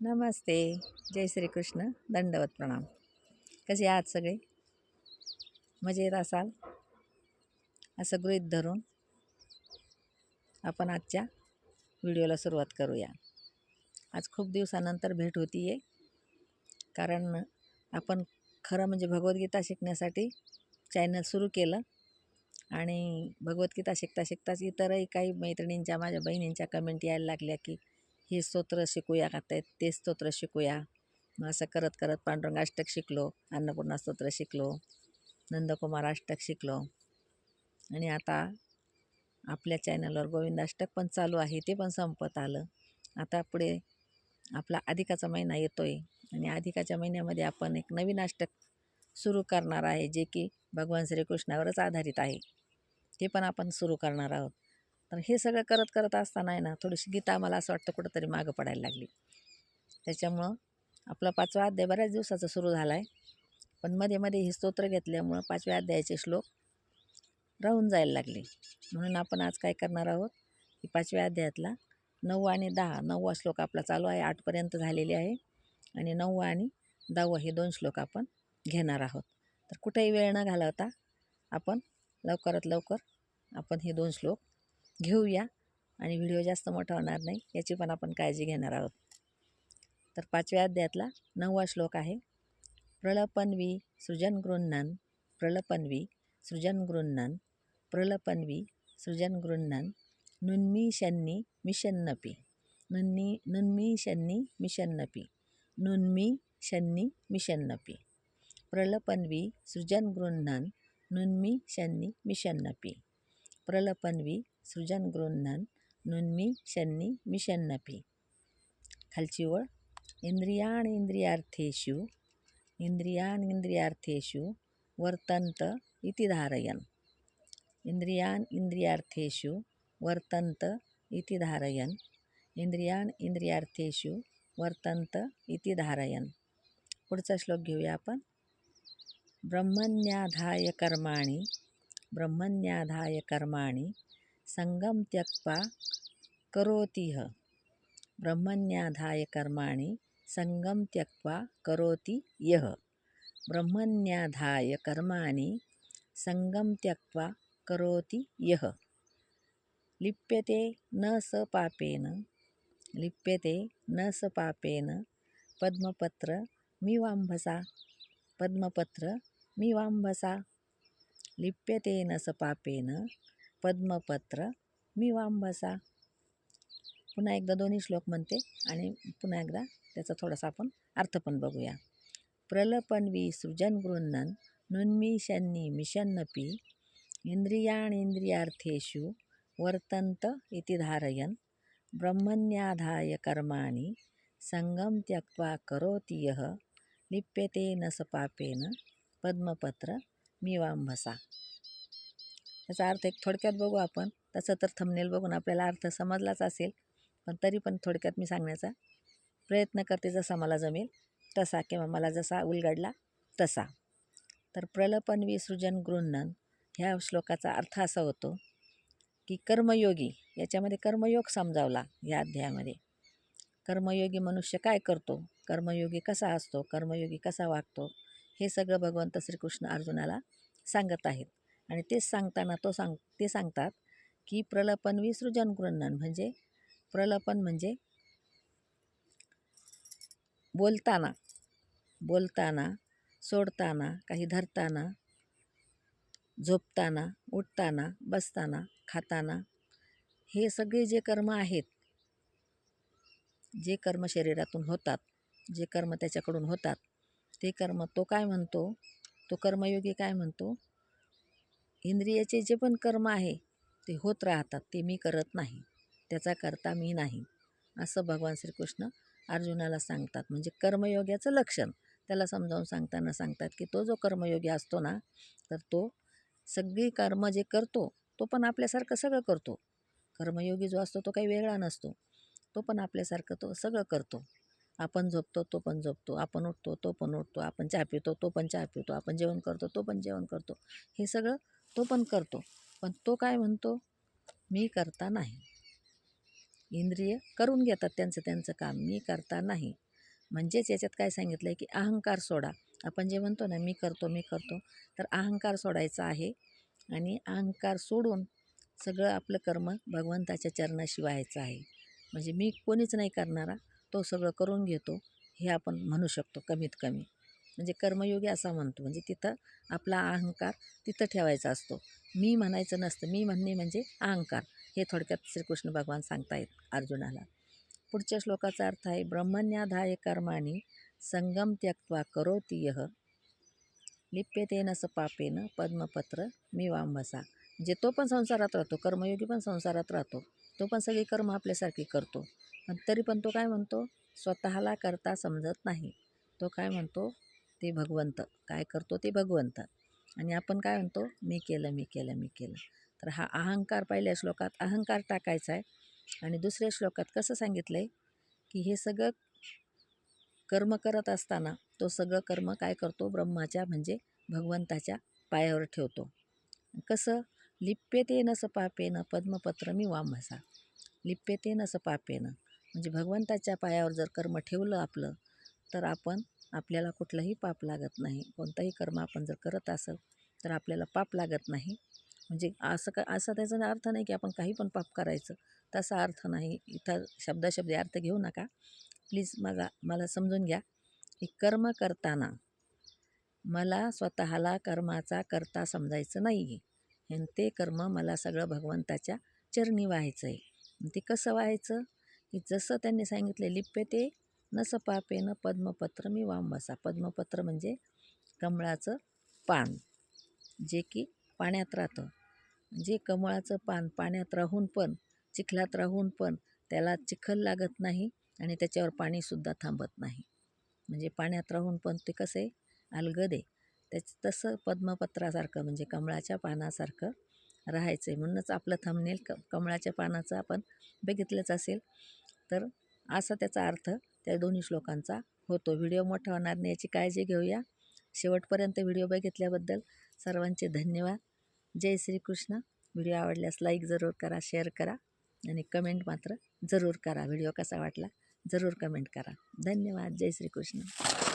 नमस्ते. जय श्रीकृष्ण. दंडवत प्रणाम. कसे आहात सगळे? मजेत असाल असं गृहीत धरून आपण आजच्या व्हिडिओला सुरुवात करूया. आज खूप दिवसानंतर भेट होती आहे, कारण आपण खरं म्हणजे भगवद्गीता शिकण्यासाठी चॅनल सुरू केलं आणि भगवद्गीता शिकता शिकताच इतरही काही मैत्रिणींच्या, माझ्या बहिणींच्या कमेंट यायला लागल्या की हे स्तोत्र शिकूया का, ते स्तोत्र शिकूया. मग असं करत करत पांडुरंग अष्टक शिकलो, अन्नपूर्णा स्तोत्र शिकलो, नंदकुमार अष्टक शिकलो आणि आता आपल्या चॅनलवर गोविंद अष्टक पण चालू आहे, ते पण संपत आलं. आता पुढे आपला अधिकाचा महिना येतो आहे आणि अधिकाच्या महिन्यामध्ये आपण एक नवीन अष्टक सुरू करणार आहे, जे की भगवान श्रीकृष्णावरच आधारित आहे. ते पण आपण सुरू करणार आहोत. तर हे सगळं करत करत असताना आहे ना, थोडीशी गीता मला असं वाटतं कुठंतरी मागं पडायला लागली. त्याच्यामुळं आपला 5वा अध्याय बऱ्याच दिवसाचा सुरू झाला आहे, पण मध्ये मध्ये हे स्तोत्र घेतल्यामुळं 5व्या अध्यायाचे श्लोक राहून जायला लागले. म्हणून आपण आज काय करणार आहोत की 5व्या अध्यायातला 9 आणि 10, 9वा श्लोक आपला चालू आहे, 8पर्यंत झालेले आहे आणि 9वा आणि 10वा हे 2 श्लोक आपण घेणार आहोत. तर कुठेही वेळ न घालवता आपण लवकरात लवकर आपण हे 2 श्लोक घेऊया आणि व्हिडिओ जास्त मोठा होणार नाही याची पण आपण काळजी घेणार आहोत. तर 5व्या अध्यायातला 9वा श्लोक आहे. प्रलपन्वी सृजन गृह्णन, प्रलपन्वी सृजन गृह्णन, प्रलपन्वी सृजन गृह्णन, नुन्मीषन्नि मिषन्नपि, नुन्मीषन्नि मिषन्नपि, नुन्मीषन्नि मिषन्नपि, प्रलपन्वी सृजन गृह्णन, नुन्मीषन्नि मिषन्नपि, प्रलपन्वी सृजन गृह्णन, नुन्मीषन्नि मिषन्नपि. खालची ओळ. इंद्रियाणींद्रियार्थेषु, इंद्रियाणींद्रियार्थेषु वर्तन्त इति धारयन्, इंद्रियाणींद्रियार्थेषु वर्तन्त इति धारयन्, इंद्रियाणींद्रियार्थेषु वर्तन्त इति धारयन्. पुढचा श्लोक घेऊया आपण. ब्रह्मण्याधाय कर्माणि, ब्रह्मण्याधाय कर्माणि संगम त्यक्त्वा करोति यः, ब्रह्मण्याधाय कर्माणि संगम त्यक्त्वा करोति यः, ब्रह्मण्याधाय कर्माणि संगम त्यक्त्वा करोति यः. लिप्यते न स पापेन, लिप्यते न स पापेन पद्मपत्र मिवाम्भसा, पद्मपत्र मिवाम्भसा, लिप्यते न स पापेन पद्मपत्र मिवाम्भसा. पुन्हा एकदा दोन्ही श्लोक म्हणते आणि पुन्हा एकदा त्याचा थोडासा आपण अर्थ पण बघूया. प्रलपन्वी सृजन गृह्णन, नुन्मीषन्नि मिषन्नपि, इंद्रियाणींद्रियार्थेषु वर्तन्त इति धारयन्, ब्रह्मण्याधाय कर्माणि संगम त्यक्त्वा करोति यः, लिप्यते न स पापेन पद्मपत्र मिवाम्भसा. त्याचा अर्थ एक थोडक्यात बघू आपण. तसं तर थंबनेल बघून आपल्याला अर्थ समजलाच असेल, पण तरी पण थोडक्यात मी सांगण्याचा प्रयत्न करते, जसा मला जमेल तसा किंवा मला जसा उलगडला तसा. तर प्रलपन्वी सृजन गृह्णन ह्या श्लोकाचा अर्थ असा होतो की कर्मयोगी, याच्यामध्ये कर्मयोग समजावला या अध्यायामध्ये. कर्मयोगी मनुष्य काय करतो, कर्मयोगी कसा असतो, कर्मयोगी कसा वागतो, हे सगळं भगवंत श्रीकृष्ण अर्जुनाला सांगत आहेत. आणि तेच सांगताना ते सांगतात की प्रलपन्वी सृजन गृह्णन म्हणजे प्रलपन म्हणजे बोलताना, सोडताना, काही धरताना, झोपताना, उठताना, बसताना, खाताना, हे सगळे जे कर्म आहेत, जे कर्म शरीरातून होतात, जे कर्म त्याच्याकडून होतात, ते कर्म तो काय म्हणतो, तो कर्मयोगी काय म्हणतो, इंद्रियाचे जे पण कर्म आहे ते होत राहतात, ते मी करत नाही, त्याचा करता मी नाही, असं भगवान श्रीकृष्ण अर्जुनाला सांगतात. म्हणजे कर्मयोग्याचं लक्षण त्याला समजावून सांगताना सांगतात की तो जो कर्मयोगी असतो ना, तर तो सगळी कर्म जे करतो तो पण आपल्यासारखं सगळं करतो. कर्मयोगी जो असतो तो काही वेगळा नसतो, तो पण आपल्यासारखं तो सगळं करतो. आपण झोपतो तो पण झोपतो, आपण उठतो तो पण उठतो, आपण चहा पितो तो पण चहा पितो, आपण जेवण करतो तो पण जेवण करतो, हे सगळं तो पण करतो. पण तो काय म्हणतो, मी करता नाही. इंद्रिय करून घेतात त्यांचं काम, मी करता नाही. म्हणजेच याच्यात काय सांगितलं आहे की अहंकार सोडा. आपण जे म्हणतो ना मी करतो मी करतो, तर अहंकार सोडायचा आहे आणि अहंकार सोडून सगळं आपलं कर्म भगवंताच्या चरणाशी व्हायचं आहे. म्हणजे मी कोणीच नाही करणारा, तो सगळं करून घेतो, हे आपण म्हणू शकतो कमीत कमी. म्हणजे कर्मयोगी असा म्हणतो, म्हणजे तिथं आपला अहंकार तिथं ठेवायचा असतो. मी म्हणायचं नसतं. मी म्हणणे म्हणजे अहंकार, हे थोडक्यात श्रीकृष्ण भगवान सांगतायत अर्जुनाला. पुढच्या श्लोकाचा अर्थ आहे ब्रह्मण्याधाय कर्माणी संगम त्यक्त्वा करोति यः लिप्यतेन स पापेन पद्मपत्र मिवांभसा. म्हणजे तो पण संसारात राहतो, कर्मयोगी पण संसारात राहतो, तो पण सगळी कर्म आपल्यासारखी करतो, पण तरी पण तो काय म्हणतो, स्वतःला करता समजत नाही. तो काय म्हणतो, ते भगवंत काय करतो ते भगवंत, आणि आपण काय म्हणतो, मी केलं मी केलं मी केलं. तर हा अहंकार पहिल्या श्लोकात अहंकार टाकायचा आहे. आणि दुसऱ्या श्लोकात कसं सांगितलं आहे की हे सगळं कर्म करत असताना तो सगळं कर्म काय करतो, ब्रह्माच्या म्हणजे भगवंताच्या पायावर ठेवतो. कसं, लिप्यतेन स पापेन पद्मपत्रमी वामसा. लिप्यतेन स पापेन म्हणजे भगवंताच्या पायावर जर कर्म ठेवलं आपलं, तर आपल्याला कुठलंही पाप लागत नाही. कोणताही कर्म आपण जर करत असेल तर आपल्याला पाप लागत नाही. म्हणजे असा त्याचा अर्थ नाही की आपण काही पण पाप करायचं, तसा अर्थ नाही. इथं शब्दाशब्दी अर्थ घेऊ नका प्लीज. मला समजून घ्या की कर्म करताना मला स्वतःला कर्माचा करता समजायचं नाही आहे, आणि ते कर्म मला सगळं भगवंताच्या चरणी व्हायचं आहे. ते कसं व्हायचं की जसं त्यांनी सांगितले, लिप्यते न स पापेन पद्मपत्र मी वांबसा. पद्मपत्र म्हणजे कमळाचं पान, जे की पाण्यात राहतं. जे कमळाचं पान पाण्यात राहून पण, चिखलात राहून पण त्याला चिखल लागत नाही आणि त्याच्यावर पाणीसुद्धा थांबत नाही. म्हणजे पाण्यात राहून पण ते कसं आहे, अलगद आहे. तसं पद्मपत्रासारखं म्हणजे कमळाच्या पानासारखं राहायचं आहे. म्हणूनच आपलं थंबनेल कमळाच्या पानाचं आपण बघितलंच असेल. तर असा त्याचा अर्थ त्या दोन्ही श्लोकांचा होतो. व्हिडिओ मोठा होणार नाही याची काळजी घेऊया. शेवटपर्यंत व्हिडिओ बघितल्याबद्दल सर्वांचे धन्यवाद. जय श्रीकृष्ण. व्हिडिओ आवडल्यास लाईक जरूर करा, शेअर करा आणि कमेंट मात्र जरूर करा. व्हिडिओ कसा वाटला जरूर कमेंट करा. धन्यवाद. जय श्रीकृष्ण.